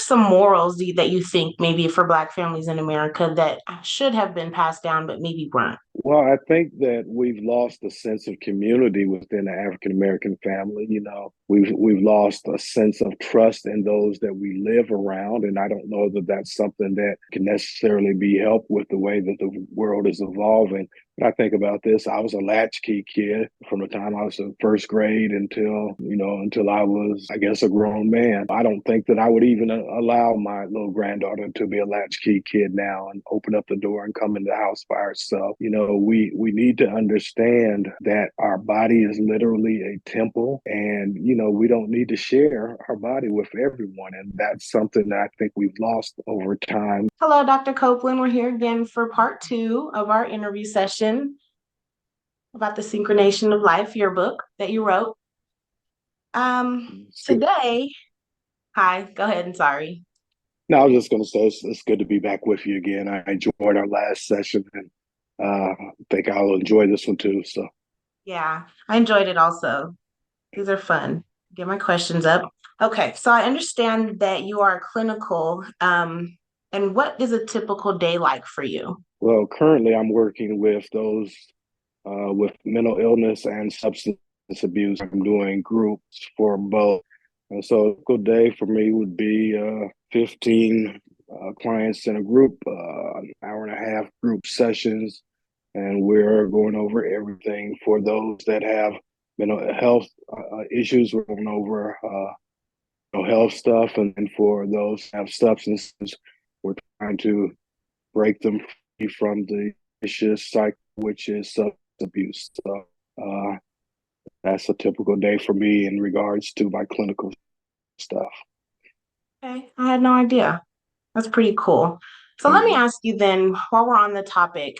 some morals that you think maybe for Black families in America that should have been passed down, but maybe weren't? Well, I think that we've lost a sense of community within the African American family. We've lost a sense of trust in those that we live around, and I don't know that that's something that can necessarily be helped with the way that the world is evolving. When I think about this, I was a latchkey kid from the time I was in first grade until I was, I guess, a grown man. I don't think that I would even allow my little granddaughter to be a latchkey kid now and open up the door and come in the house by herself. We need to understand that our body is literally a temple, and we don't need to share our body with everyone, and that's something that I think we've lost over time. Hello, Dr. Copeland. We're here again for part two of our interview session about the Synchronization of Life, your book that you wrote. Today, hi, go ahead and sorry. No, I was just going to say it's good to be back with you again. I enjoyed our last session, and I think I'll enjoy this one too. So, Yeah, I enjoyed it also. These are fun. Get my questions up. Okay, so I understand that you are clinical. And what is a typical day like for you? well, currently I'm working with those with mental illness and substance abuse. I'm doing groups for both. And so a good day for me would be 15 clients in a group, an hour and a half group sessions. And we're going over everything for those that have mental health issues. We're going over mental health stuff. And then for those who have substances, we're trying to break them free from the vicious cycle, which is substance abuse. So that's a typical day for me in regards to my clinical stuff. Okay, I had no idea. That's pretty cool. So let me Mhm. ask you then, while we're on the topic,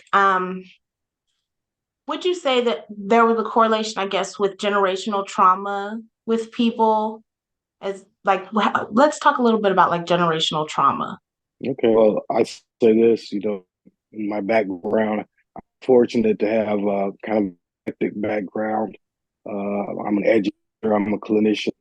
would you say that there was a correlation, I guess, with generational trauma with people? As like, let's talk a little bit about like generational trauma. Okay, well, I say this, in my background, I'm fortunate to have a kind of eclectic background. I'm an educator, I'm a clinician,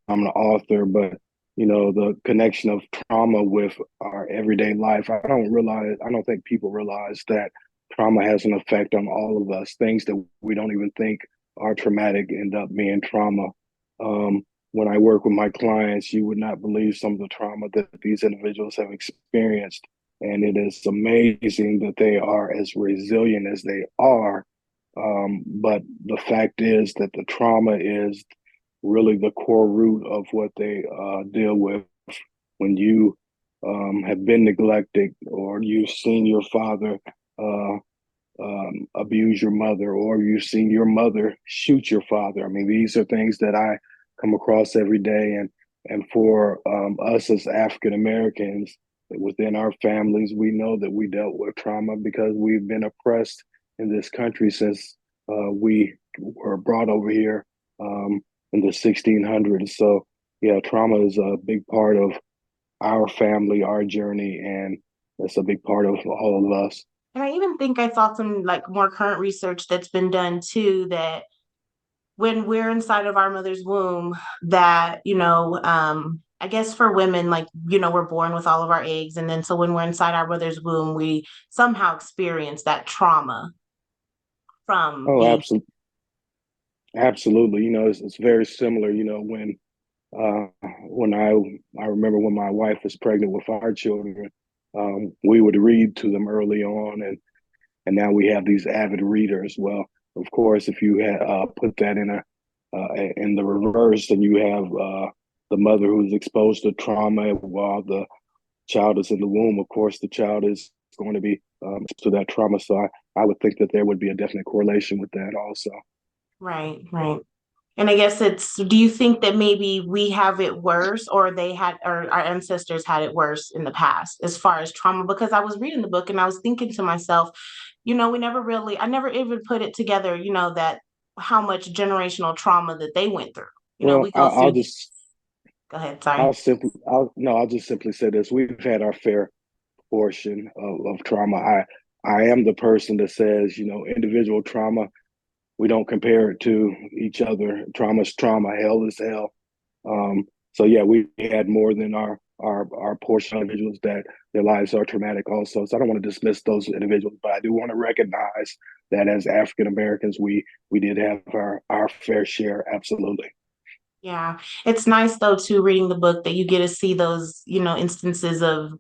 I'm an author, but the connection of trauma with our everyday life, I don't think people realize that trauma has an effect on all of us. Things that we don't even think are traumatic end up being trauma. When I work with my clients, you would not believe some of the trauma that these individuals have experienced. And it is amazing that they are as resilient as they are. But the fact is that the trauma is really the core root of what they deal with when you have been neglected, or you've seen your father uh, abuse your mother, or you've seen your mother shoot your father. I mean, these are things that I come across every day, and for us as African Americans within our families, we know that we dealt with trauma because we've been oppressed in this country since we were brought over here in the 1600s. So, yeah, trauma is a big part of our family, our journey, and it's a big part of all of us. And I even think I saw some like more current research that's been done too, that when we're inside of our mother's womb, that, I guess for women, like, we're born with all of our eggs. And then so when we're inside our mother's womb, we somehow experience that trauma from Oh, being. absolutely. Absolutely. It's very similar, uh, when I remember when my wife was pregnant with our children, we would read to them early on, and now we have these avid readers. Well, of course, if you put that in the reverse, then you have the mother who's exposed to trauma while the child is in the womb. Of course, the child is going to be to that trauma. So I would think that there would be a definite correlation with that also. Right, right. And I guess do you think that maybe we have it worse, or or our ancestors had it worse in the past as far as trauma? Because I was reading the book and I was thinking to myself, I never even put it together, that how much generational trauma that they went through. We Well, go I'll through, just go ahead, sorry. I'll just simply say this: we've had our fair portion of trauma. I am the person that says, individual trauma, we don't compare it to each other. Trauma is trauma, hell is hell. So yeah, we had more than our are portion of individuals that their lives are traumatic also. So I don't want to dismiss those individuals, but I do want to recognize that as African Americans, we did have our fair share, absolutely. Yeah. It's nice though too, reading the book, that you get to see those, instances of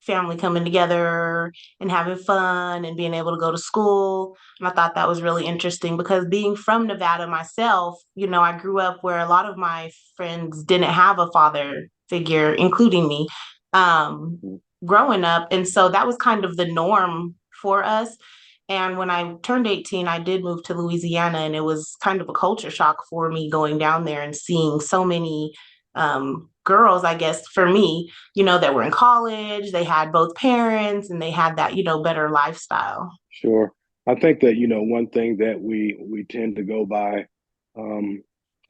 family coming together and having fun and being able to go to school. And I thought that was really interesting because being from Nevada myself, I grew up where a lot of my friends didn't have a father figure, including me, um, growing up. And so that was kind of the norm for us. And when I turned 18, I did move to Louisiana, and it was kind of a culture shock for me going down there and seeing so many girls, I guess, for me, that were in college, they had both parents and they had that, better lifestyle. Sure. I think that, one thing that we tend to go by um,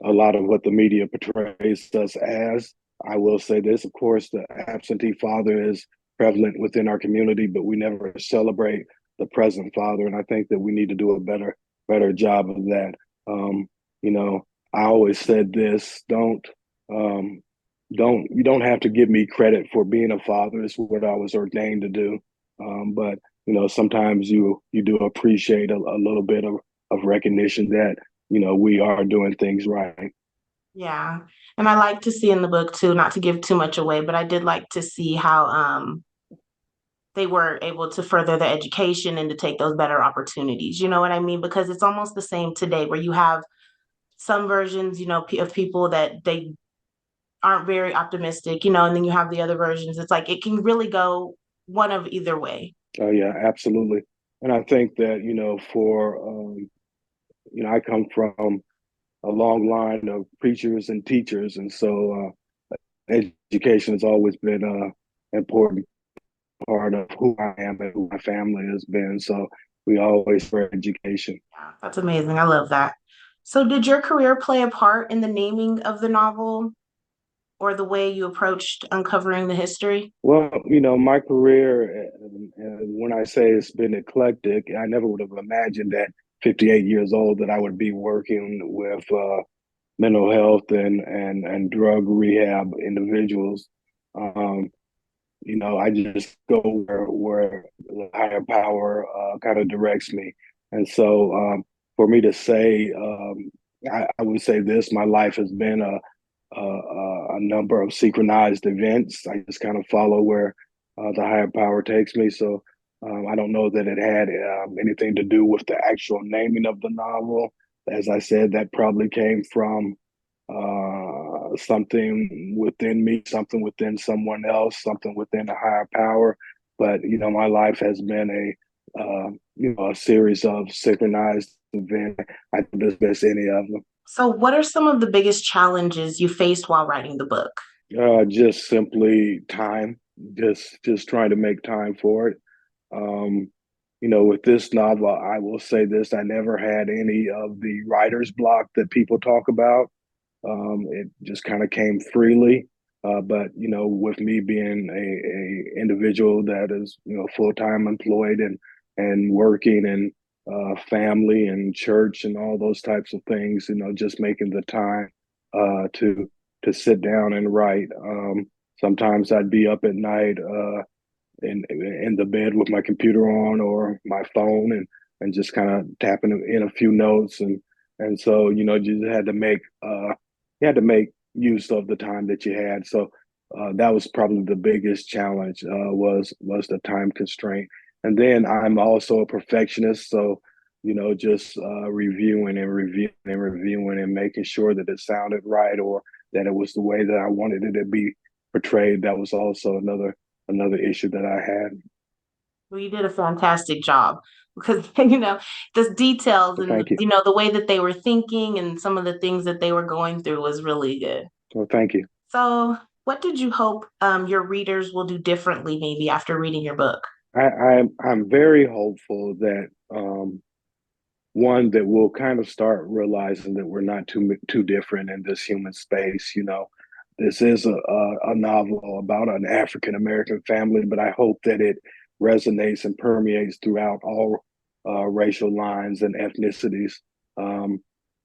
a lot of what the media portrays us as. I will say this, of course, the absentee father is prevalent within our community, but we never celebrate the present father. And I think that we need to do a better job of that. Um, you know, I always said this, um, you don't have to give me credit for being a father. It's what I was ordained to do. But sometimes you do appreciate a little bit of recognition that we are doing things right. Yeah. And I like to see in the book too, not to give too much away, but I did like to see how they were able to further their education and to take those better opportunities. You know what I mean? Because it's almost the same today where you have some versions, of people that they aren't very optimistic, and then you have the other versions. It's like it can really go one of either way. Oh yeah, absolutely. And I think that for I come from a long line of preachers and teachers, and so education has always been an important part of who I am and who my family has been. So we always for education. Yeah, that's amazing. I love that. So, did your career play a part in the naming of the novel or the way you approached uncovering the history? Well, my career, and when I say it's been eclectic, I never would have imagined at 58 years old that I would be working with mental health and drug rehab individuals. Um, I just go where the higher power kind of directs me. And so for me to say, I would say this, my life has been a number of synchronized events. I just kind of follow where the higher power takes me. So I don't know that it had anything to do with the actual naming of the novel. As I said, that probably came from something within me, something within someone else, something within a higher power. But my life has been a series of synchronized events. I don't dismiss any of them. So, what are some of the biggest challenges you faced while writing the book? Just simply time, just trying to make time for it. Um, with this novel, I will say this: I never had any of the writer's block that people talk about. It just kind of came freely. But with me being a individual that is full time employed and working and family and church and all those types of things, just making the time to sit down and write. Sometimes I'd be up at night in the bed with my computer on or my phone and just kind of tapping in a few notes and so you had to make use of the time that you had. So that was probably the biggest challenge was the time constraint. And then I'm also a perfectionist, so just reviewing and reviewing and reviewing and making sure that it sounded right or that it was the way that I wanted it to be portrayed. That was also another issue that I had. Well, you did a fantastic job because, the details Well, and, thank you. the way that they were thinking and some of the things that they were going through was really good. Well, thank you. So, what did you hope your readers will do differently maybe after reading your book? I'm very hopeful that one that we'll kind of start realizing that we're not too different in this human space. This is a novel about an African American family, but I hope that it resonates and permeates throughout all racial lines and ethnicities.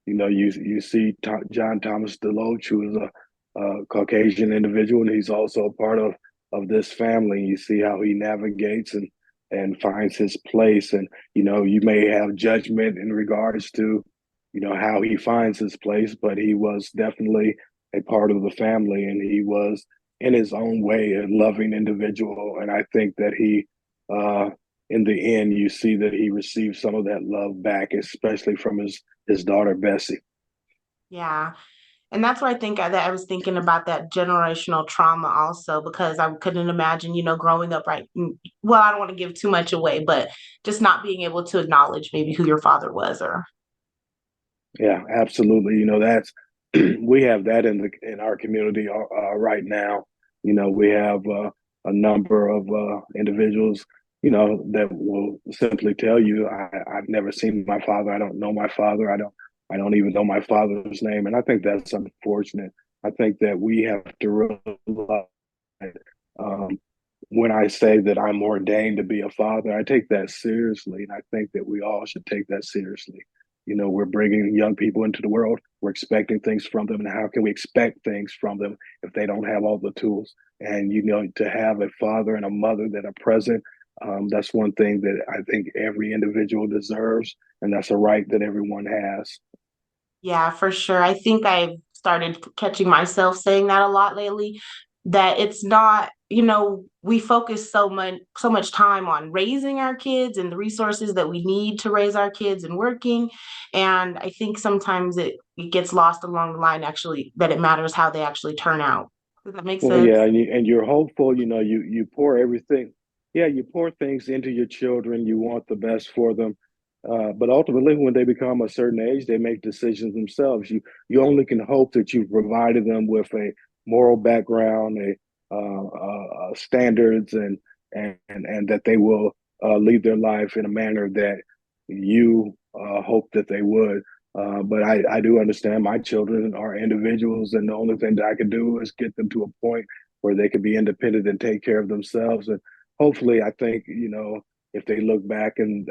You see John Thomas DeLoach, who is Caucasian individual, and he's also a part of this family. You see how he navigates and finds his place, and you may have judgment in regards to how he finds his place, but he was definitely a part of the family, and he was in his own way a loving individual. And I think that he, in the end, you see that he received some of that love back, especially from his daughter Bessie. Yeah. And that's why that I was thinking about that generational trauma also, because I couldn't imagine, growing up right. Well, I don't want to give too much away, but just not being able to acknowledge maybe who your father was or Yeah, absolutely. That's we have that in our community right now. We have a number of individuals, that will simply tell you, I've never seen my father. I don't know my father. I don't even know my father's name. And I think that's unfortunate. I think that we have to realize, um, when I say that I'm ordained to be a father, I take that seriously. And I think that we all should take that seriously. We're bringing young people into the world. We're expecting things from them. And how can we expect things from them if they don't have all the tools? And, to have a father and a mother that are present, that's one thing that I think every individual deserves. And that's a right that everyone has. yeah, for sure. I think I've started catching myself saying that a lot lately, that it's not, we focus so much time on raising our kids and the resources that we need to raise our kids and working. And I think sometimes it gets lost along the line actually that it matters how they actually turn out. Does that make Well, yeah, sense? and you're hopeful. You pour everything. Yeah, you pour things into your children. You want the best for them, but ultimately, when they become a certain age, they make decisions themselves. You only can hope that you've provided them with a moral background, standards, and that they will lead their life in a manner that you hope that they would. But I do understand my children are individuals, and the only thing that I can do is get them to a point where they can be independent and take care of themselves. And hopefully, I think, if they look back and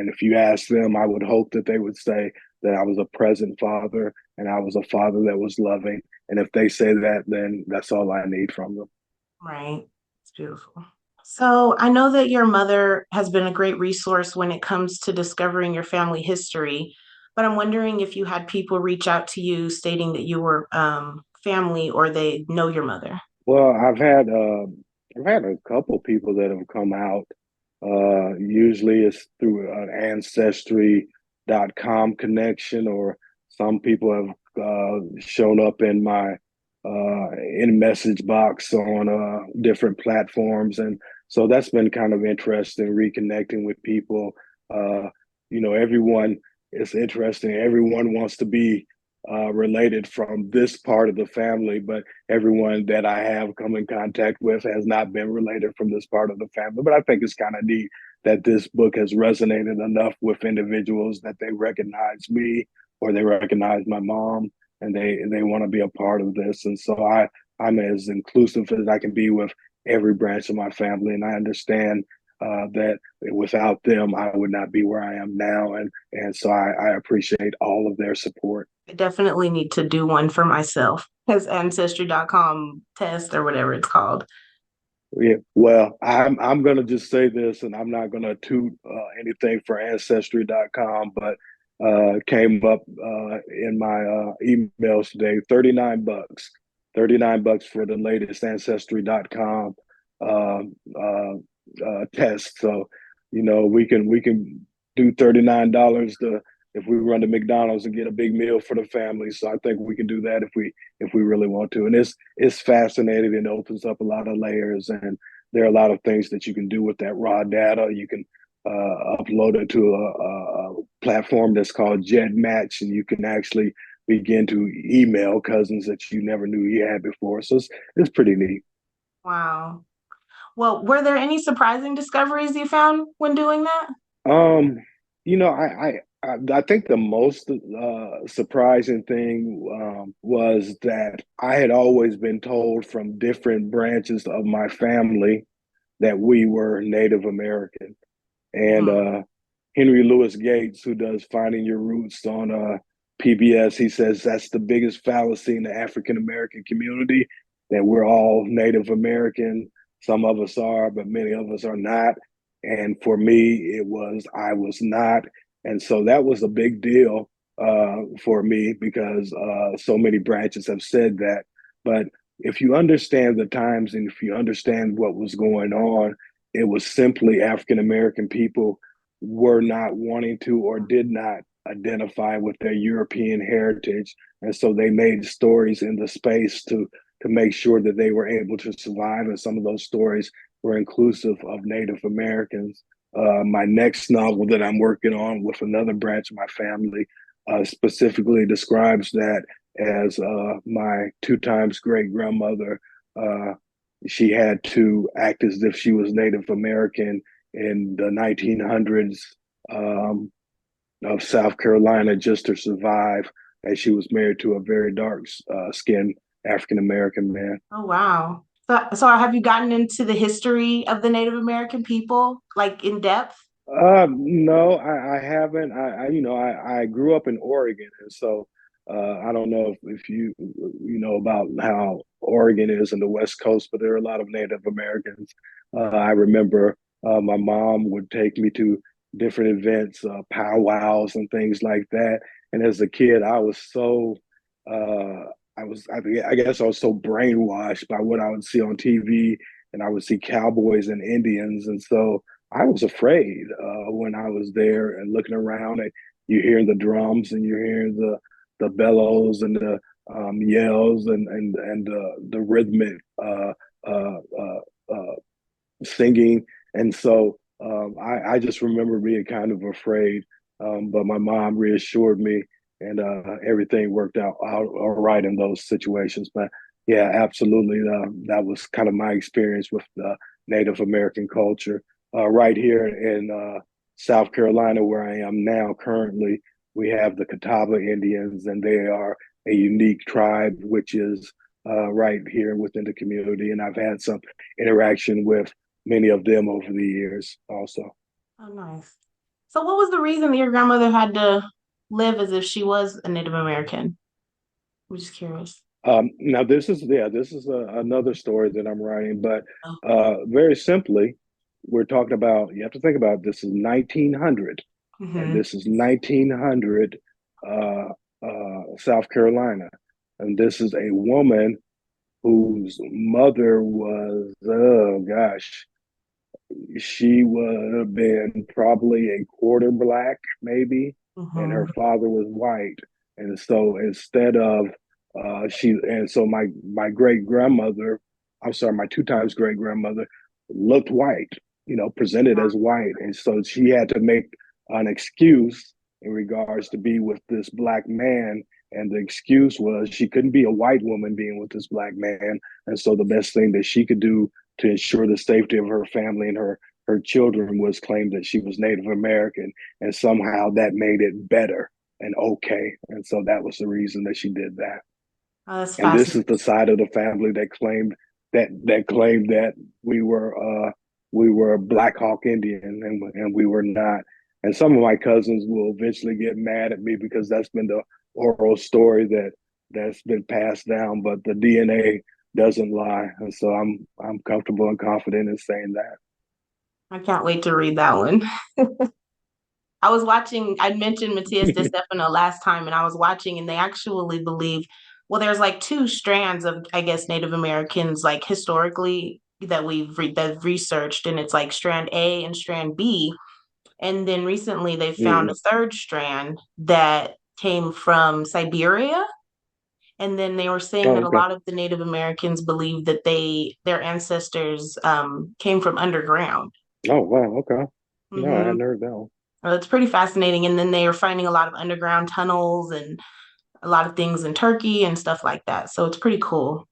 if you ask them, I would hope that they would say that I was a present father and I was a father that was loving. And if they say that, then that's all I need from them. Right. It's beautiful. So I know that your mother has been a great resource when it comes to discovering your family history, but I'm wondering if you had people reach out to you stating that you were family or they know your mother. Well, I've had a couple people that have come out. Usually it's through an ancestry.com connection, or some people have shown up in message box on different platforms, and so that's been kind of interesting reconnecting with people. Uh, everyone is interesting. Everyone wants to be related from this part of the family, but everyone that I have come in contact with has not been related from this part of the family. But I think it's kind of neat that this book has resonated enough with individuals that they recognize me or they recognize my mom, and they want to be a part of this. And so I'm as inclusive as I can be with every branch of my family, and I understand that without them I would not be where I am now, and so I appreciate all of their support. I definitely need to do one for myself, as ancestry.com test or whatever it's called. Yeah, well, I'm gonna just say this, and I'm not gonna toot anything for Ancestry.com, but came up in my emails today, $39, $39 for the latest Ancestry.com uh, uh, test. So, we can do $39 to if we run to McDonald's and get a big meal for the family. So I think we can do that if we really want to. And it's fascinating and opens up a lot of layers. And there are a lot of things that you can do with that raw data. You can upload it to a platform that's called GEDmatch, and you can actually begin to email cousins that you never knew you had before. So it's pretty neat. Wow. Well, were there any surprising discoveries you found when doing that? Um, I think the most surprising thing was that I had always been told from different branches of my family that we were Native American. And Mhm. Henry Louis Gates, who does Finding Your Roots on PBS. He says that's the biggest fallacy in the African American community, that we're all Native American. Some of us are, but many of us are not. And for me, I was not. And so that was a big deal for me because so many branches have said that. But if you understand the times and if you understand what was going on, it was simply African American people were not wanting to or did not identify with their European heritage. And so they made stories in the space to make sure that they were able to survive. And some of those stories were inclusive of Native Americans. My next novel that I'm working on with another branch of my family specifically describes that as my two times great grandmother. She had to act as if she was Native American in the 1900s of South Carolina just to survive, as she was married to a very dark skinned African American man. Oh, wow. So have you gotten into the history of the Native American people, like in depth? No, I haven't. I grew up in Oregon, and so I don't know if you know about how Oregon is in the West Coast, but there are a lot of Native Americans. I remember my mom would take me to different events, powwows and things like that. And as a kid, I was so I guess I was so brainwashed by what I would see on TV, and I would see cowboys and Indians, and so I was afraid when I was there and looking around, and you hear the drums and you hear the bellows and the yells and the rhythmic singing, and so I just remember being kind of afraid, but my mom reassured me, and everything worked out all right in those situations. But yeah, absolutely, that was kind of my experience with Native American culture right here in South Carolina, where I am now currently. We have the Catawba Indians, and they are a unique tribe, which is right here within the community. And I've had some interaction with many of them over the years also. Oh, nice. So what was the reason that your grandmother had to live as if she was a Native American? I'm just curious. Now this is another story that I'm writing, but Oh. very simply, we're talking about, you have to think about, this is 1900, and Hmm. this is 1900 South Carolina, and this is a woman whose mother was, oh gosh, she would have been probably a quarter black, maybe, and her Hmm. father was white. And so instead of my great grandmother, I'm sorry, my two times great grandmother looked white, presented as white, and so she had to make an excuse in regards to be with this black man. And the excuse was she couldn't be a white woman being with this black man. And so the best thing that she could do to ensure the safety of her family and her children was claim that she was Native American, and somehow that made it better and okay. And so that was the reason that she did that. Oh, that's And this fascinating. is the side of the family that claimed that we were Black Hawk Indian, and we were not. And some of my cousins will eventually get mad at me because that's been the oral story that's been passed down, but the DNA doesn't lie, and so I'm comfortable and confident in saying that. I can't wait to read that one. I was watching, I mentioned Matthias De Stefano last time, and I was watching, and they actually believe, well, there's like two strands of, I guess, Native Americans, like historically, that researched, and it's like strand A and strand B. And then recently they found a Mm. third strand that came from Siberia. And then they were saying Oh, that a okay. lot of the Native Americans believe that their ancestors came from underground. Oh, wow. Okay. No, I Hmm. hadn't heard that one. It's pretty fascinating. And then they are finding a lot of underground tunnels and a lot of things in Turkey and stuff like that. So it's pretty cool.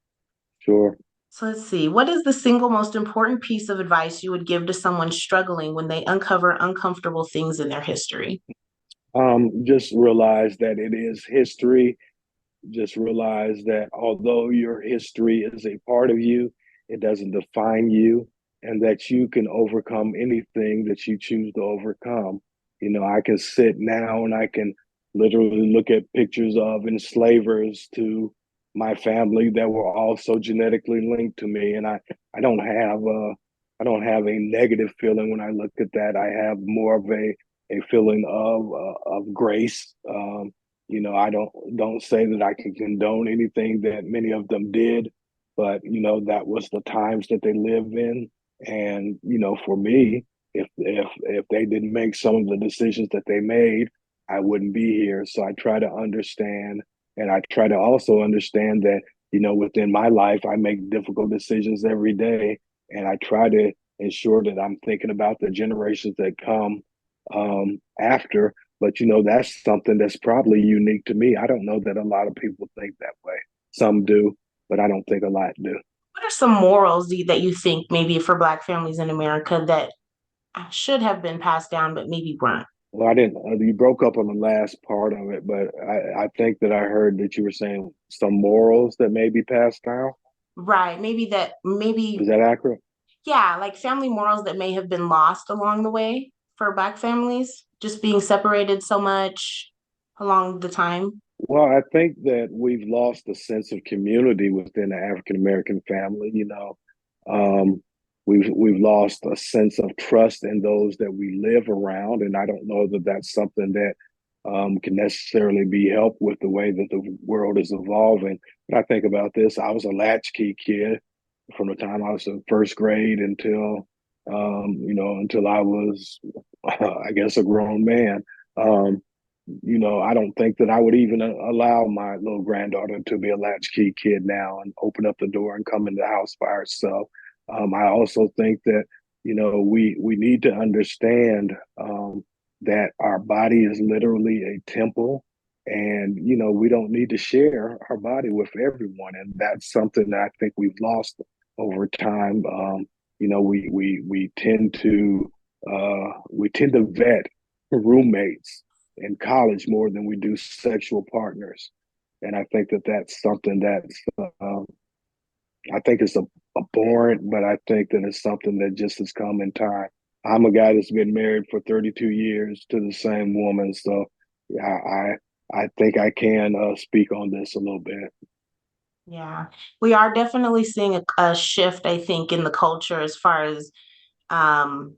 Sure. So let's see. What is the single most important piece of advice you would give to someone struggling when they uncover uncomfortable things in their history? Just realize that it is history. Just realize that although your history is a part of you, it doesn't define you, and that you can overcome anything that you choose to overcome. I can sit now and I can literally look at pictures of enslavers to my family that were also genetically linked to me, and I don't have a negative feeling when I look at that. I have more of a feeling of grace. I don't say that I can condone anything that many of them did, but that was the times that they lived in, and for me, if they didn't make some of the decisions that they made, I wouldn't be here. So I try to understand, and I try to also understand that within my life, I make difficult decisions every day, and I try to ensure that I'm thinking about the generations that come after. But that's something that's probably unique to me. I don't know that a lot of people think that way. Some do, but I don't think a lot do. What are some morals that you think maybe for Black families in America that should have been passed down, but maybe weren't? Well, I didn't. You broke up on the last part of it, but I think that I heard that you were saying some morals that may be passed down. Right. Is Maybe, that accurate? yeah, like family morals that may have been lost along the way for Black families, just being separated so much along the time. Well, I think that we've lost a sense of community within the African American family. Um, we've lost a sense of trust in those that we live around, and I don't know that that's something that can necessarily be helped with the way that the world is evolving. But I think about this: I was a latchkey kid from the time I was in first grade until I was, I guess, a grown man. Um, I don't think that I would even allow my little granddaughter to be a latchkey kid now and open up the door and come in the house by herself. I also think that we need to understand that our body is literally a temple, and we don't need to share our body with everyone, and that's something that I think we've lost over time. We tend to vet roommates in college more than we do sexual partners. And I think that that's something that's, I think it's abhorrent, but I think that it's something that just has come in time. I'm a guy that's been married for 32 years to the same woman. So yeah, I think I can speak on this a little bit. Yeah, we are definitely seeing a shift, I think, in the culture as far as um,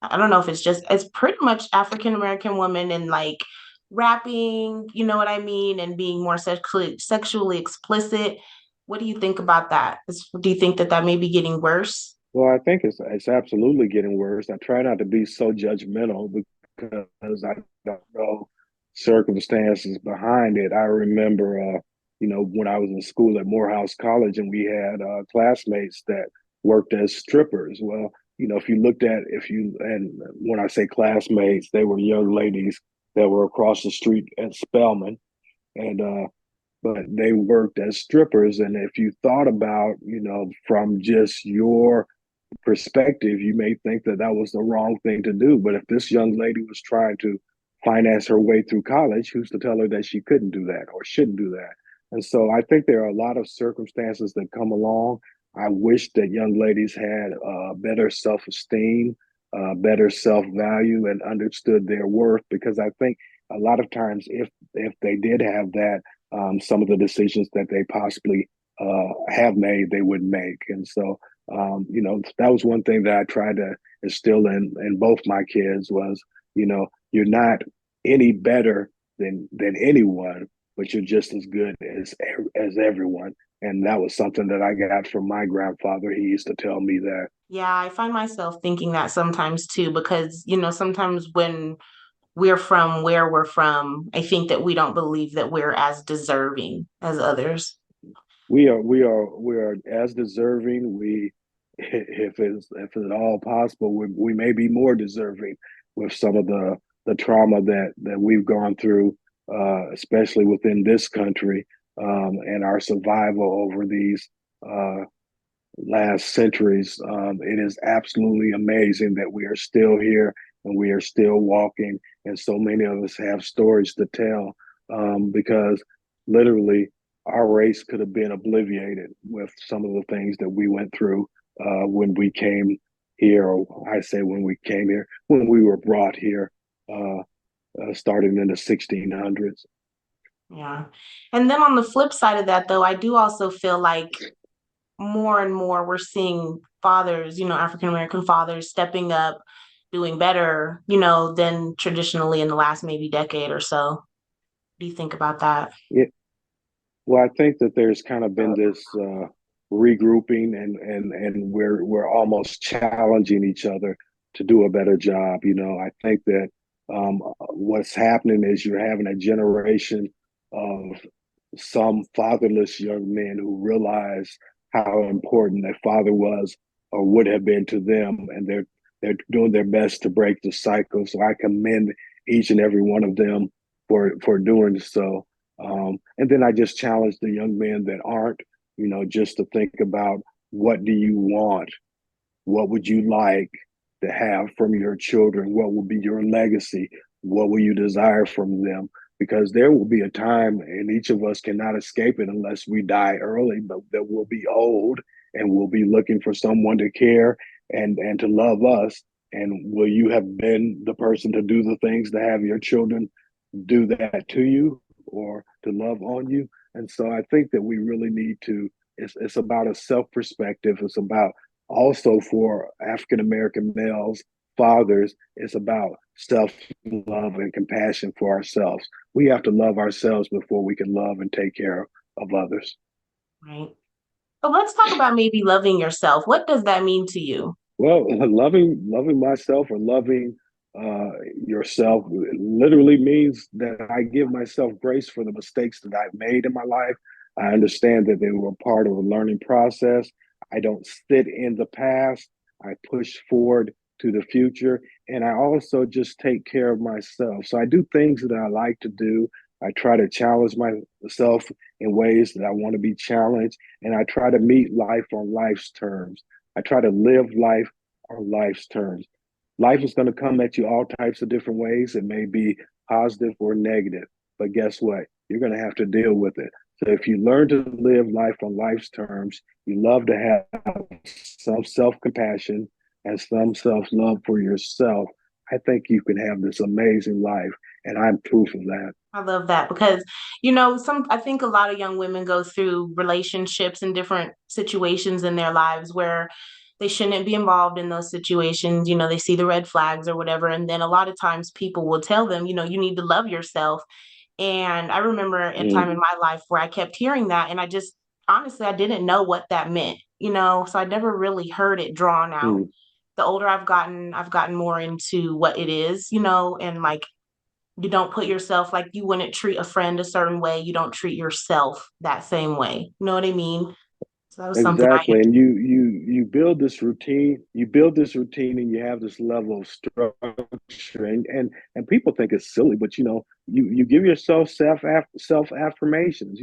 I don't know if it's pretty much African American women and like rapping, you know what I mean, and being more sexually explicit. What do you think about that? Do you think that that may be getting worse? Well, I think it's absolutely getting worse. I try not to be so judgmental because I don't know circumstances behind it. I remember, when I was in school at Morehouse College, and we had classmates that worked as strippers. Well, and when I say classmates, they were young ladies that were across the street at Spelman, and but they worked as strippers. And if you thought about, from just your perspective, you may think that that was the wrong thing to do. But if this young lady was trying to finance her way through college, who's to tell her that she couldn't do that or shouldn't do that? And so I think there are a lot of circumstances that come along. I wish that young ladies had better self esteem, better self value, and understood their worth. Because I think a lot of times, if they did have that, some of the decisions that they possibly have made, they would make. And so that was one thing that I tried to instill in both my kids was, you're not any better than anyone, but you're just as good as everyone. And that was something that I got from my grandfather. He used to tell me that. Yeah, I find myself thinking that sometimes too, because, sometimes when we're from where we're from, I think that we don't believe that we're as deserving as others. We are as deserving. If it's at all possible, we may be more deserving with some of the trauma that we've gone through, especially within this country, and our survival over these uh, last centuries. It is absolutely amazing that we are still here and we are still walking, and so many of us have stories to tell, because literally our race could have been obliterated with some of the things that we went through when we came here, or I say when we came here, when we were brought here. Uh, starting in the 1600s. Yeah. And then on the flip side of that, though, I do also feel like more and more we're seeing fathers, African American fathers stepping up, doing better, than traditionally in the last maybe decade or so. What do you think about that? Yeah, well, I think that there's kind of been this regrouping, and we're almost challenging each other to do a better job. I think that what's happening is you're having a generation of some fatherless young men who realize how important their father was or would have been to them, and they're doing their best to break the cycle. So I commend each and every one of them for doing so. And then I just challenge the young men that aren't, just to think about, what do you want? What would you like to have from your children? What will be your legacy? What will you desire from them? Because there will be a time, and each of us cannot escape it unless we die early, but that we'll be old and we'll be looking for someone to care and to love us. And will you have been the person to do the things to have your children do that to you or to love on you? And so I think that we really need to, it's about a self perspective. It's about also for African American males, fathers, it's about self love and compassion for ourselves. We have to love ourselves before we can love and take care of others. Right. So let's talk about maybe loving yourself. What does that mean to you? Well, loving myself or loving uh, yourself literally means that I give myself grace for the mistakes that I've made in my life. I understand that they were part of a learning process. I don't sit in the past. I push forward to the future, and I also just take care of myself. So I do things that I like to do. I try to challenge myself in ways that I want to be challenged, and I try to meet life on life's terms. I try to live life on life's terms. Life is going to come at you all types of different ways. It may be positive or negative, but guess what? You're going to have to deal with it. So if you learn to live life on life's terms, you love to have some self compassion and some self love for yourself. I think you can have this amazing life. And I'm proof of that. I love that because, I think a lot of young women go through relationships and different situations in their lives where they shouldn't be involved in those situations. They see the red flags or whatever. And then a lot of times people will tell them, you need to love yourself. And I remember a time in Mm, my life where I kept hearing that. And I just, honestly, I didn't know what that meant, so I never really heard it drawn out. mm. The older I've gotten more into what it is, and like you don't put yourself like you wouldn't treat a friend a certain way. You don't treat yourself that same way. You know what I mean? So that was something I had Exactly. to. And you build this routine, and you have this level of structure, and people think it's silly, but you give yourself self affirmations.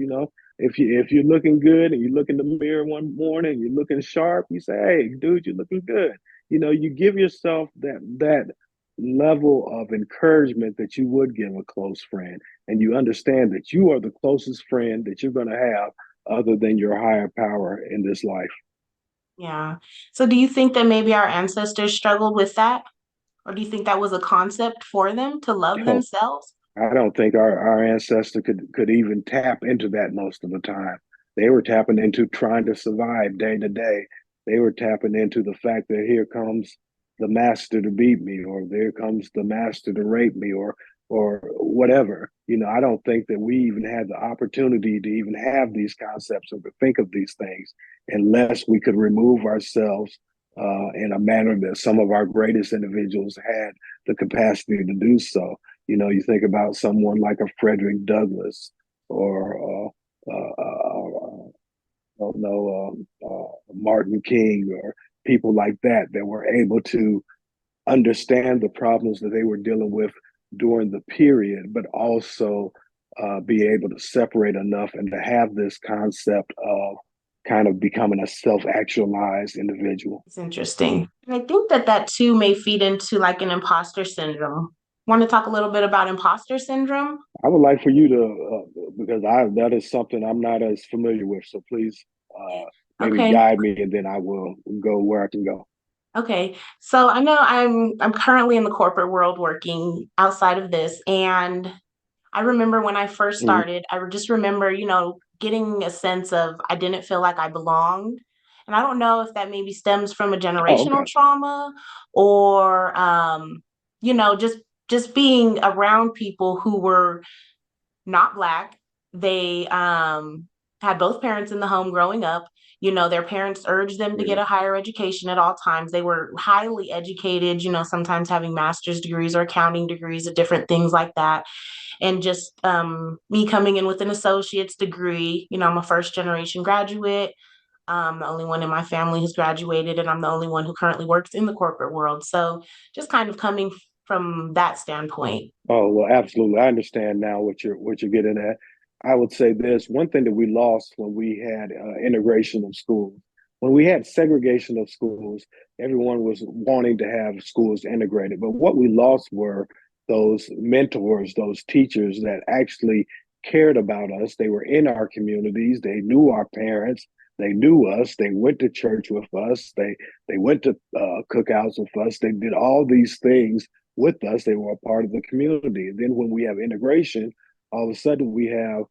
If you're looking good and you look in the mirror one morning, you're looking sharp, you say, "Hey, dude, you're looking good." You give yourself that level of encouragement that you would give a close friend, and you understand that you are the closest friend that you're going to have other than your higher power in this life. Yeah. So do you think that maybe our ancestors struggled with that? Or do you think that was a concept for them to love Oh, themselves? I don't think our ancestor could even tap into that most of the time. They were tapping into trying to survive day to day. They were tapping into the fact that here comes the master to beat me, or there comes the master to rape me, or whatever. I don't think that we even had the opportunity to even have these concepts or to think of these things unless we could remove ourselves in a manner that some of our greatest individuals had the capacity to do so. You think about someone like a Frederick Douglass or I don't know, Martin King or people like that were able to understand the problems that they were dealing with during the period, but also be able to separate enough and to have this concept of kind of becoming a self-actualized individual. It's interesting. And I think that that too may feed into like an imposter syndrome. Want to talk a little bit about imposter syndrome? I would like for you to, because I that is something I'm not as familiar with. So please, maybe Okay. guide me, and then I will go where I can go. Okay. So I know I'm currently in the corporate world working outside of this, and I remember when I first Mhm. started, I just remember, getting a sense of I didn't feel like I belonged. And I don't know if that maybe stems from a Oh, generational okay. trauma or you know, just just being around people who were not black. They had both parents in the home growing up. Their parents urged them to Yeah. get a higher education at all times. They were highly educated, sometimes having master's degrees or accounting degrees or different things like that. And just me coming in with an associate's degree, I'm a first generation graduate. I'm the only one in my family who's graduated, and I'm the only one who currently works in the corporate world. So just kind of coming from that standpoint. Oh, well, absolutely. I understand now what you're getting at. I would say this one thing that we lost when we had integration of schools. When we had segregation of schools, everyone was wanting to have schools integrated. But what we lost were those mentors, those teachers that actually cared about us. They were in our communities. They knew our parents. They knew us. They went to church with us. They went to cookouts with us. They did all these things with us. They were a part of the community. And then when we have integration, all of a sudden we have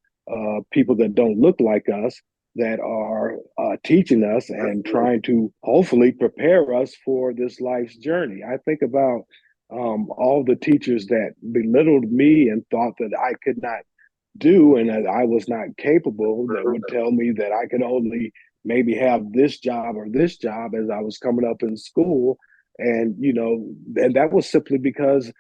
people that don't look like us that are teaching us and trying to hopefully prepare us for this life's journey. I think about all the teachers that belittled me and thought that I could not do and that I was not capable, that would tell me that I could only maybe have this job or this job as I was coming up in school. And, and that was simply because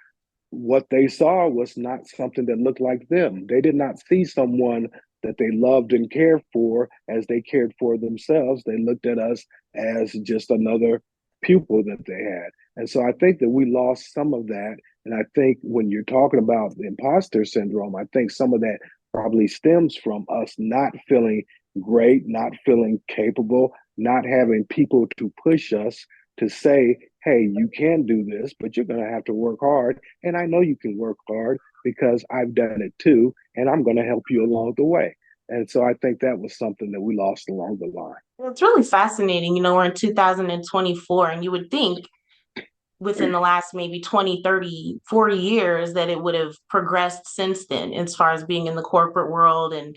what they saw was not something that looked like them. They did not see someone that they loved and cared for as they cared for themselves. They looked at us as just another pupil that they had. And so I think that we lost some of that. And I think when you're talking about the imposter syndrome, I think some of that probably stems from us not feeling great, not feeling capable, not having people to push us to say, hey, you can do this, but you're going to have to work hard. And I know you can work hard because I've done it too, and I'm going to help you along the way. And so I think that was something that we lost along the line. Well, it's really fascinating. We're in 2024, and you would think within the last maybe 20, 30, 40 years that it would have progressed since then as far as being in the corporate world and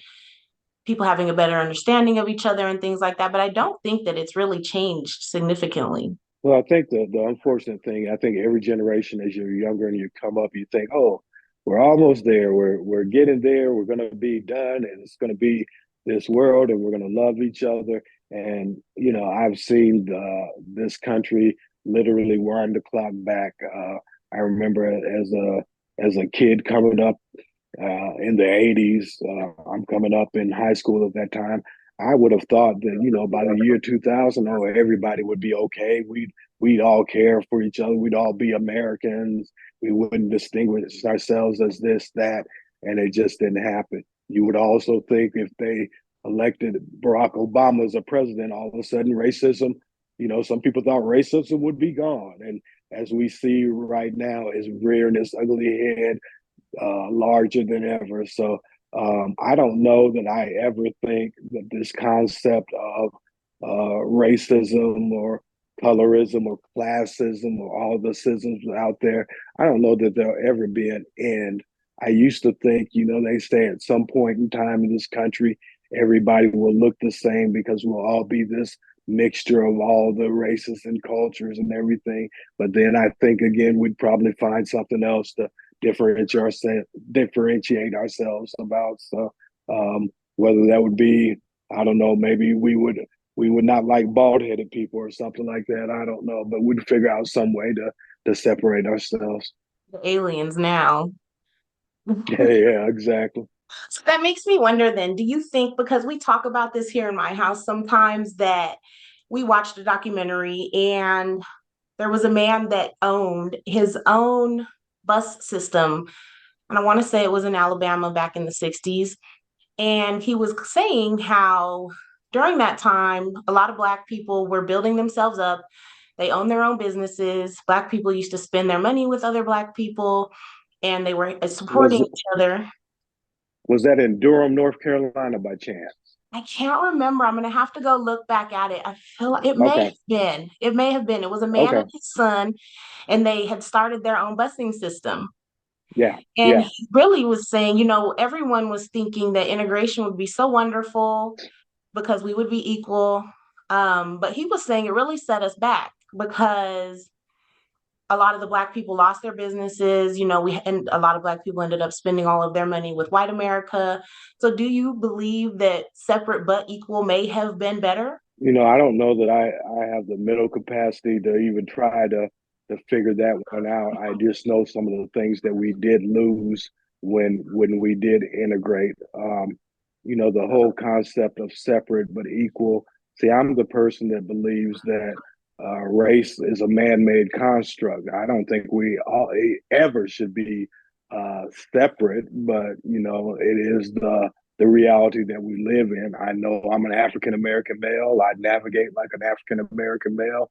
people having a better understanding of each other and things like that. But I don't think that it's really changed significantly. Well, I think the unfortunate thing, I think every generation as you're younger and you come up, you think, oh, we're almost there. We're getting there. We're going to be done, and it's going to be this world, and we're going to love each other. And I've seen this country literally wind the clock back. I remember as a kid coming up in the 80s. I'm coming up in high school at that time. I would have thought that, by the year 2000, oh, everybody would be okay. We'd all care for each other. We'd all be Americans. We wouldn't distinguish ourselves as this, that, and it just didn't happen. You would also think if they elected Barack Obama as a president, all of a sudden racism, some people thought racism would be gone. And as we see right now, is rearing its ugly head larger than ever. So I don't know that I ever think that this concept of racism or colorism or classism or all the isms out there, I don't know that there'll ever be an end. I used to think, they say at some point in time in this country, everybody will look the same because we'll all be this mixture of all the races and cultures and everything. But then I think again, we'd probably find something else to differentiate ourselves about. So whether that would be, I don't know, maybe we would not like bald headed people or something like that. I don't know, but we'd figure out some way to separate ourselves. The aliens now. Yeah, yeah, exactly. So that makes me wonder then, do you think, because we talk about this here in my house sometimes, that we watched a documentary and there was a man that owned his own bus system, and I want to say it was in Alabama back in the 60s. And he was saying how during that time, a lot of Black people were building themselves up. They owned their own businesses. Black people used to spend their money with other Black people, and they were supporting Was each other. was that in Durham, North Carolina, by chance? I can't remember. I'm gonna have to go look back at it. I feel like it may Okay. have been. It may have been. It was a man Okay. and his son, and they had started their own busing system. Yeah. And Yeah. he really was saying, everyone was thinking that integration would be so wonderful because we would be equal. But he was saying it really set us back because a lot of the Black people lost their businesses. And a lot of Black people ended up spending all of their money with white America. So, do you believe that separate but equal may have been better? I don't know that I have the mental capacity to even try to figure that one out. I just know some of the things that we did lose when we did integrate. The whole concept of separate but equal. See, I'm the person that believes that race is a man-made construct. I don't think we all ever should be separate, but it is the reality that we live in. I know I'm an African American male. I navigate like an African American male.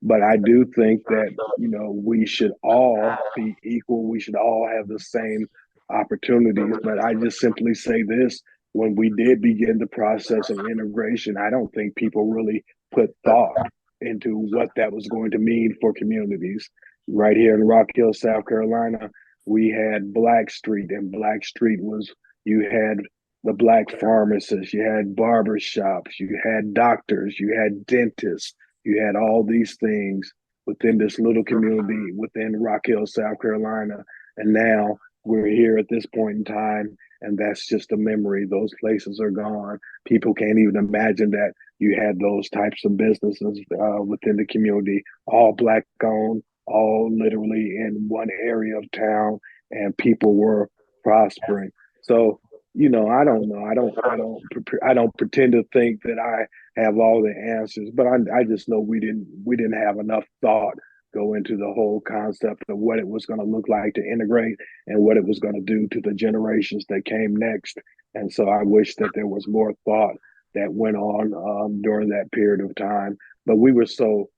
But I do think that, we should all be equal. We should all have the same opportunities. But I just simply say this: when we did begin the process of integration, I don't think people really put thought into what that was going to mean for communities. Right here in Rock Hill, South Carolina, we had Black Street, and Black Street was, you had the Black pharmacists, you had barber shops, you had doctors, you had dentists, you had all these things within this little community within Rock Hill, South Carolina. And now we're here at this point in time, and that's just a memory. Those places are gone. People can't even imagine that you had those types of businesses within the community, all Black owned, all literally in one area of town, and people were prospering. So, I don't know. I don't pretend to think that I have all the answers, but I just know we didn't have enough thought go into the whole concept of what it was going to look like to integrate and what it was going to do to the generations that came next. And so I wish that there was more thought that went on during that period of time. But we were so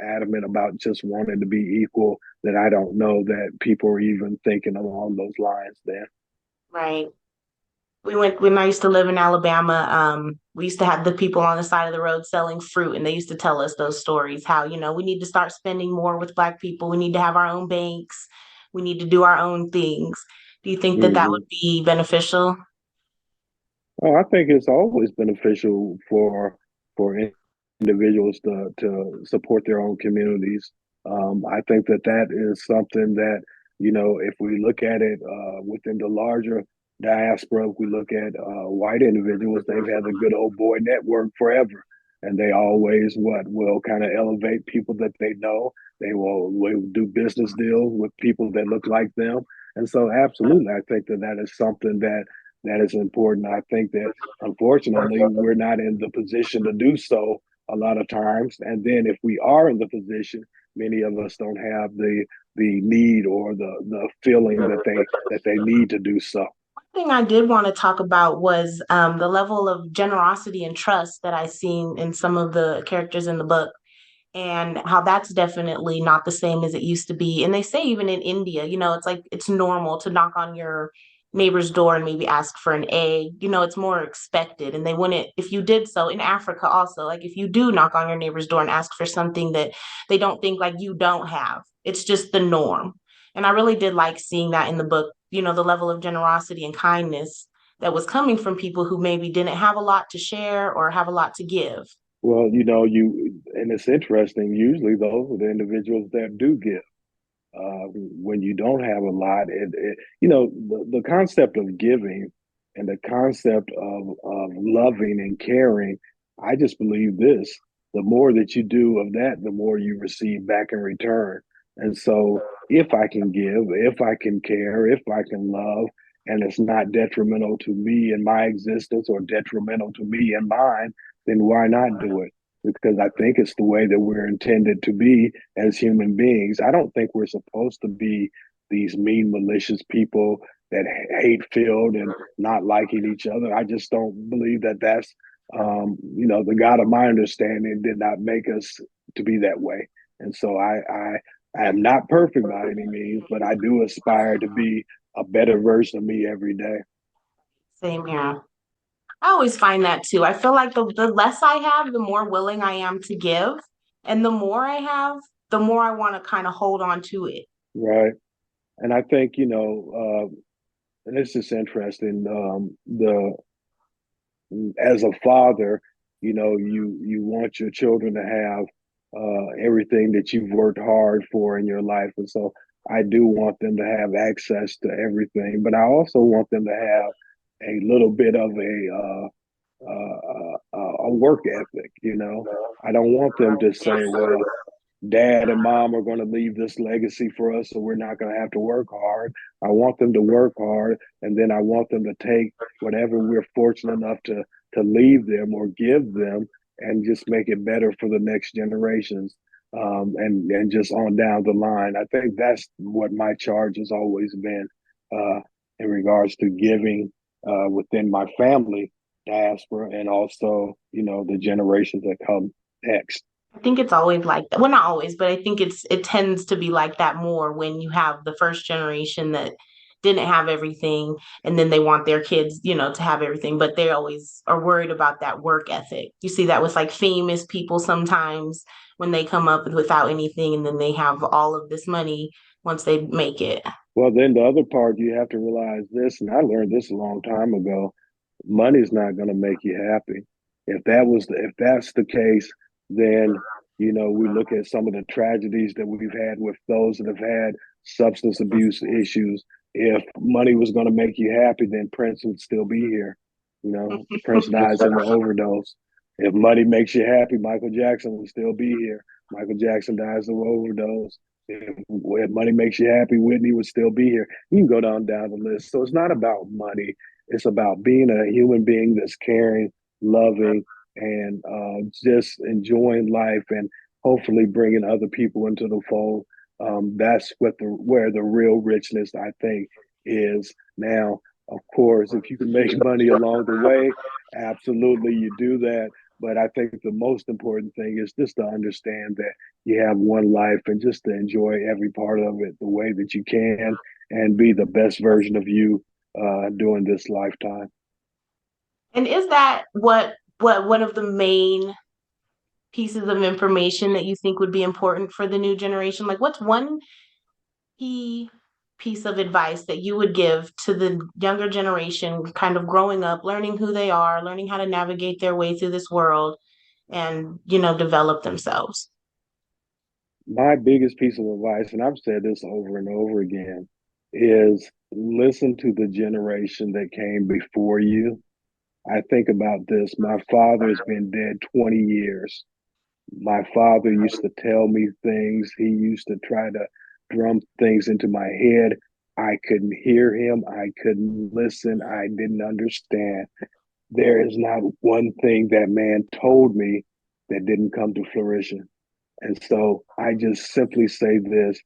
adamant about just wanting to be equal that I don't know that people were even thinking along those lines then. Right. When I used to live in Alabama, we used to have the people on the side of the road selling fruit, and they used to tell us those stories, how, we need to start spending more with Black people. We need to have our own banks. We need to do our own things. Do you think that that Mm-hmm. would be beneficial? Oh, I think it's always beneficial for individuals to support their own communities. I think that that is something that, if we look at it within the larger diaspora, if we look at white individuals, they've had the good old boy network forever, and they always what will kind of elevate people that they know. They will do business deals with people that look like them, and so absolutely, I think that that is something that is important. I think that unfortunately we're not in the position to do so a lot of times. And then if we are in the position, many of us don't have the need or the feeling that they need to do so. Thing I did want to talk about was the level of generosity and trust that I seen in some of the characters in the book, and how that's definitely not the same as it used to be. And they say even in India, it's like it's normal to knock on your neighbor's door and maybe ask for an egg. It's more expected. And they wouldn't, if you did so in Africa also, like if you do knock on your neighbor's door and ask for something that they don't think like you don't have, it's just the norm. And I really did like seeing that in the book, the level of generosity and kindness that was coming from people who maybe didn't have a lot to share or have a lot to give. Well, and it's interesting. Usually, those are the individuals that do give. When you don't have a lot, the concept of giving and the concept of loving and caring, I just believe this: the more that you do of that, the more you receive back in return. And so, if I can give, if I can care, if I can love, and it's not detrimental to me and my existence or detrimental to me and mine, then why not do it? Because I think it's the way that we're intended to be as human beings. I don't think we're supposed to be these mean, malicious people that hate filled and not liking each other. I just don't believe that that's, the God of my understanding did not make us to be that way. And so I am not perfect by any means, but I do aspire to be a better version of me every day. Same here. I always find that too. I feel like the less I have, the more willing I am to give. And the more I have, the more I want to kind of hold on to it. Right. And I think, and this is interesting. The As a father, you want your children to have everything that you've worked hard for in your life, and so I do want them to have access to everything, but I also want them to have a little bit of a work ethic. I don't want them to say, "Well, dad and mom are going to leave this legacy for us, so we're not going to have to work hard." I want them to work hard, and then I want them to take whatever we're fortunate enough to leave them or give them, and just make it better for the next generations, and just on down the line. I think that's what my charge has always been, uh, in regards to giving, within my family diaspora, and also the generations that come next. I think it's always like that. Well, not always, but I think it tends to be like that more when you have the first generation that didn't have everything and then they want their kids, to have everything, but they always are worried about that work ethic. You see that with like famous people sometimes when they come up without anything and then they have all of this money once they make it. Well, then the other part, you have to realize this, and I learned this a long time ago. Money's not going to make you happy. If that's the case, then we look at some of the tragedies that we've had with those that have had substance abuse issues. If money was going to make you happy, then Prince would still be here. Prince dies of an overdose. If money makes you happy, Michael Jackson would still be here. Michael Jackson dies of an overdose. If money makes you happy, Whitney would still be here. You can go down the list. So it's not about money. It's about being a human being that's caring, loving, and just enjoying life, and hopefully bringing other people into the fold. That's where the real richness, I think, is. Now, of course, if you can make money along the way, absolutely you do that. But I think the most important thing is just to understand that you have one life, and just to enjoy every part of it the way that you can, and be the best version of you during this lifetime. And is that what one of the main pieces of information that you think would be important for the new generation? Like what's one key piece of advice that you would give to the younger generation kind of growing up, learning who they are, learning how to navigate their way through this world and, develop themselves? My biggest piece of advice, and I've said this over and over again, is listen to the generation that came before you. I think about this. My father has been dead 20 years. My father used to tell me things. He used to try to drum things into my head. I couldn't hear him. I couldn't listen. I didn't understand. There is not one thing that man told me that didn't come to fruition. And so I just simply say this: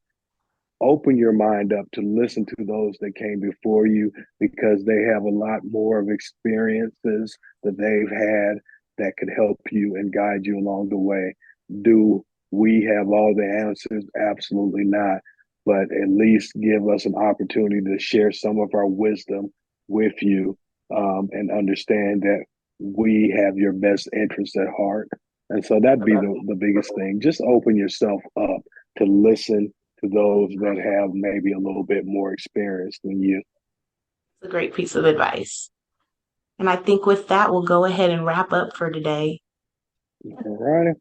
open your mind up to listen to those that came before you, because they have a lot more of experiences that they've had that could help you and guide you along the way. Do we have all the answers? Absolutely not. But at least give us an opportunity to share some of our wisdom with you, and understand that we have your best interests at heart. And so that'd be the biggest thing. Just open yourself up to listen to those that have maybe a little bit more experience than you. It's a great piece of advice. And I think with that, we'll go ahead and wrap up for today. All right.